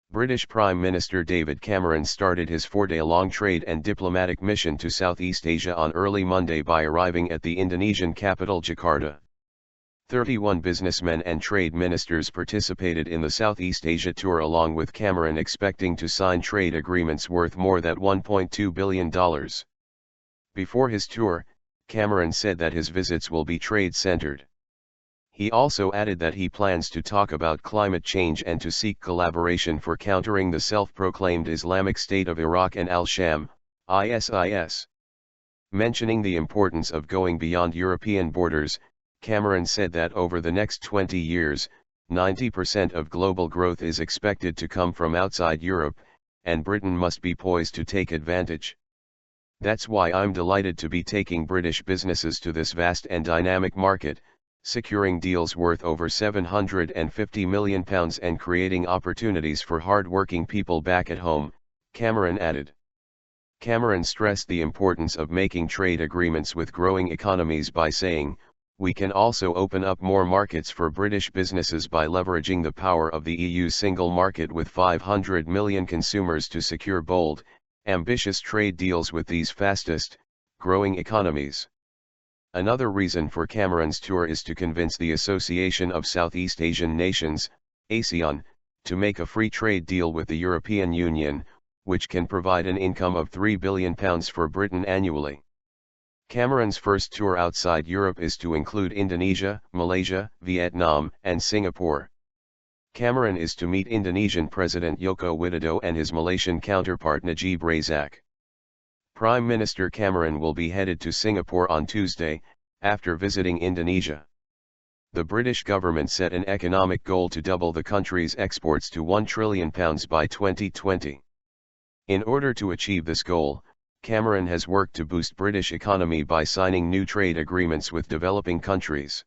British Prime Minister David Cameron started his 4-day-long trade and diplomatic mission to Southeast Asia on early Monday by arriving at the Indonesian capital Jakarta. 31 businessmen and trade ministers participated in the Southeast Asia tour, along with Cameron, expecting to sign trade agreements worth more than $1.2 billion. Before his tour, Cameron said that his visits will be trade-centered. He also added that he plans to talk about climate change and to seek collaboration for countering the self-proclaimed Islamic State of Iraq and Al-Sham, ISIS. Mentioning the importance of going beyond European borders, Cameron said that over the next 20 years, 90% of global growth is expected to come from outside Europe, and Britain must be poised to take advantage. That's why I'm delighted to be taking British businesses to this vast and dynamic market, securing deals worth over £750 million and creating opportunities for hard-working people back at home, Cameron added. Cameron stressed the importance of making trade agreements with growing economies by saying, "We can also open up more markets for British businesses by leveraging the power of the EU's single market with 500 million consumers to secure bold, ambitious trade deals with these fastest, growing economies." Another reason for Cameron's tour is to convince the Association of Southeast Asian Nations, ASEAN, to make a free trade deal with the European Union, which can provide an income of £3 billion for Britain annually. Cameron's first tour outside Europe is to include Indonesia, Malaysia, Vietnam, and Singapore. Cameron is to meet Indonesian President Joko Widodo and his Malaysian counterpart Najib Razak. Prime Minister Cameron will be headed to Singapore on Tuesday, after visiting Indonesia. The British government set an economic goal to double the country's exports to £1 trillion by 2020. In order to achieve this goal, Cameron has worked to boost British economy by signing new trade agreements with developing countries.